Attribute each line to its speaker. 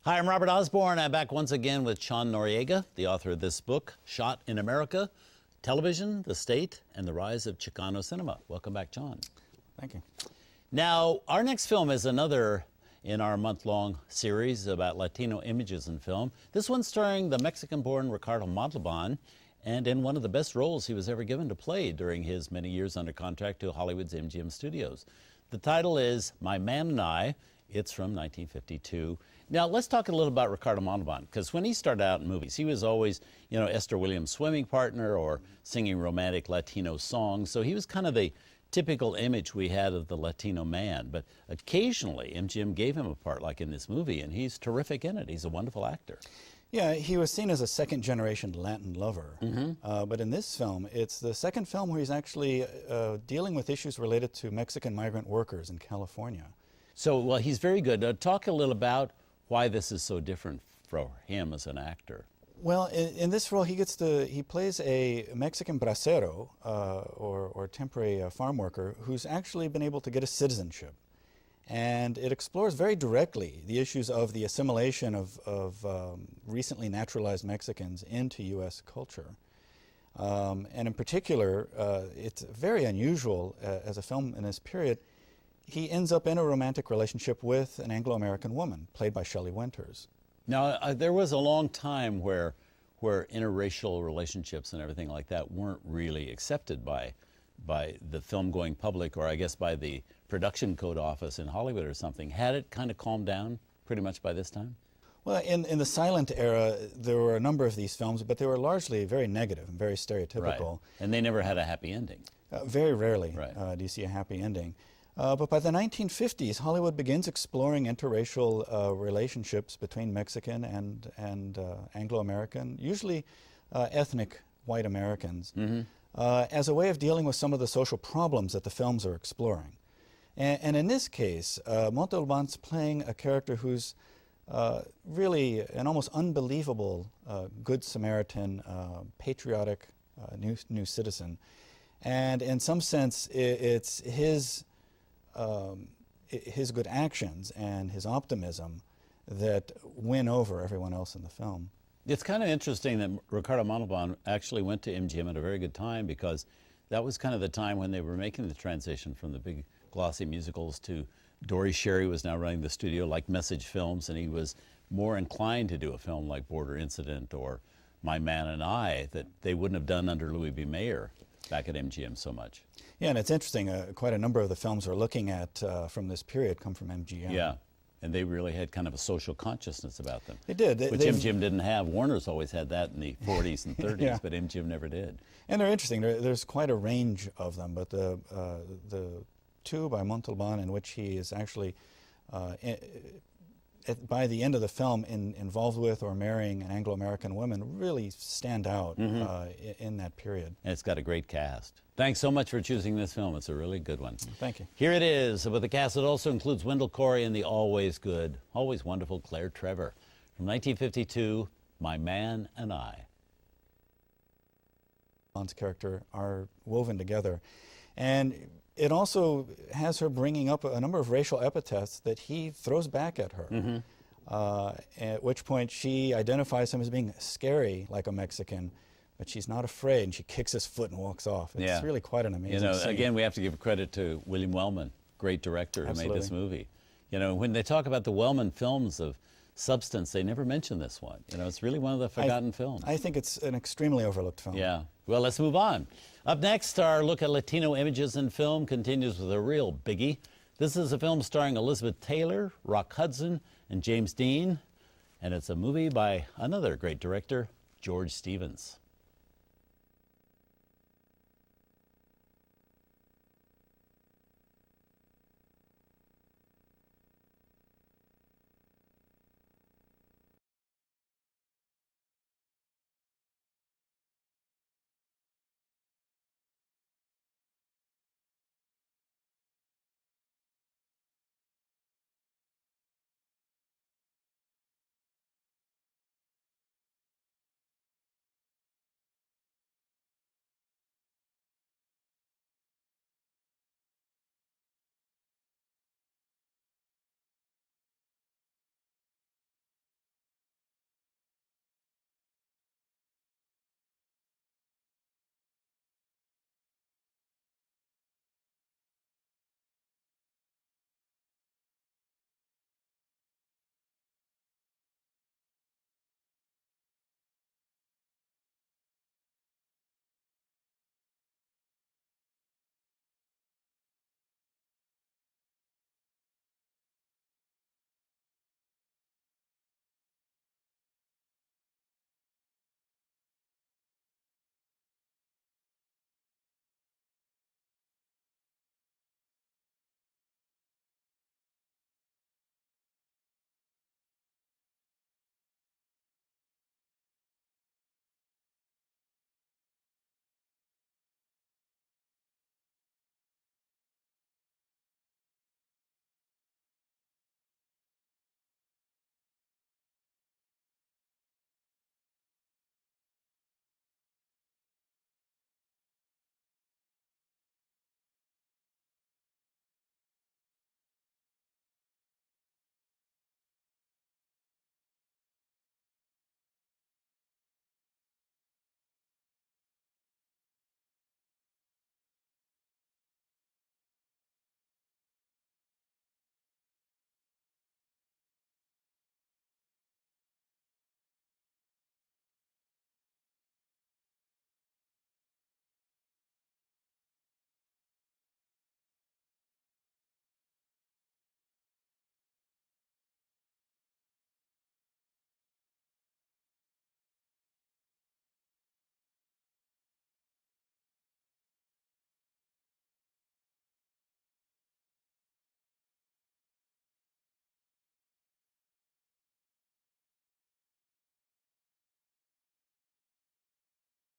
Speaker 1: Hi, I'm Robert Osborne. I'm back once again with Chon Noriega, the author of this book, Shot in America, Television, the State, and the Rise of Chicano Cinema. Welcome back, Chon.
Speaker 2: Thank you.
Speaker 1: Now, our next film is another in our month-long series about Latino images in film. This one starring the Mexican-born Ricardo Montalban, and in one of the best roles he was ever given to play during his many years under contract to Hollywood's MGM studios. The title is My Man and I. It's from 1952. Now, let's talk a little about Ricardo Montalban, because when he started out in movies, he was always, you know, Esther Williams' swimming partner or singing romantic Latino songs. So he was kind of the typical image we had of the Latino man. But occasionally, MGM gave him a part like in this movie, and he's terrific in it. He's a wonderful actor.
Speaker 2: Yeah, he was seen as a second-generation Latin lover. But in this film, it's the second film where he's actually dealing with issues related to Mexican migrant workers in California.
Speaker 1: So, well, he's very good. Talk a little about why this is so different for him as an actor.
Speaker 2: Well, in this role, he plays a Mexican bracero, or temporary farm worker, who's actually been able to get a citizenship. And it explores very directly the issues of the assimilation of recently naturalized Mexicans into U.S. culture. And in particular, it's very unusual as a film in this period. He ends up in a romantic relationship with an Anglo-American woman, played by Shirley.
Speaker 1: Now, there was a long time where interracial relationships and everything like that weren't really accepted by the film going public, or I guess by the production code office in Hollywood or something. Had it kind of calmed down pretty much by this time?
Speaker 2: Well, in the silent era, there were a number of these films, but they were largely very negative and very stereotypical.
Speaker 1: Right. And they never had a happy ending.
Speaker 2: Very rarely
Speaker 1: right.
Speaker 2: Do you see a happy ending. But by the 1950s, Hollywood begins exploring interracial relationships between Mexican and Anglo-American, usually ethnic white Americans, as a way of dealing with some of the social problems that the films are exploring. And in this case, Montalban's playing a character who's really an almost unbelievable good Samaritan, patriotic new citizen. And in some sense, it's his good actions and his optimism that win over everyone else in the film.
Speaker 1: It's kind of interesting that Ricardo Montalban actually went to MGM at a very good time, because that was kind of the time when they were making the transition from the big glossy musicals to Dory Sherry was now running the studio like Message Films, and he was more inclined to do a film like Border Incident or My Man and I that they wouldn't have done under Louis B. Mayer back at MGM so much.
Speaker 2: Yeah, and it's interesting, quite a number of the films we're looking at from this period come from MGM.
Speaker 1: Yeah, and they really had kind of a social consciousness about them.
Speaker 2: They did.
Speaker 1: Which MGM didn't have. Warner's always had that in the 40s and 30s, yeah. But MGM never did.
Speaker 2: And they're interesting. There's quite a range of them, but the two by Montalban in which he is actually, by the end of the film, involved with or marrying an Anglo-American woman really stand out in that period.
Speaker 1: And it's got a great cast. Thanks so much for choosing this film. It's a really good one.
Speaker 2: Thank you.
Speaker 1: Here it is, with the cast that also includes Wendell Corey and the always good, always wonderful Claire Trevor. From 1952, My Man and I.
Speaker 2: Bond's character are woven together. And it also has her bringing up a number of racial epithets that he throws back at her. At which point she identifies him as being scary like a Mexican, but she's not afraid, and she kicks his foot and walks off. It's really quite an amazing scene.
Speaker 1: Again, we have to give credit to William Wellman, great director who made this movie. You know, when they talk about the Wellman films of substance. They never mention this one. You know, it's really one of the forgotten films.
Speaker 2: I think it's an extremely overlooked film.
Speaker 1: Yeah. Well, let's move on. Up next, our look at Latino images in film continues with a real biggie. This is a film starring Elizabeth Taylor, Rock Hudson, and James Dean, and it's a movie by another great director, George Stevens.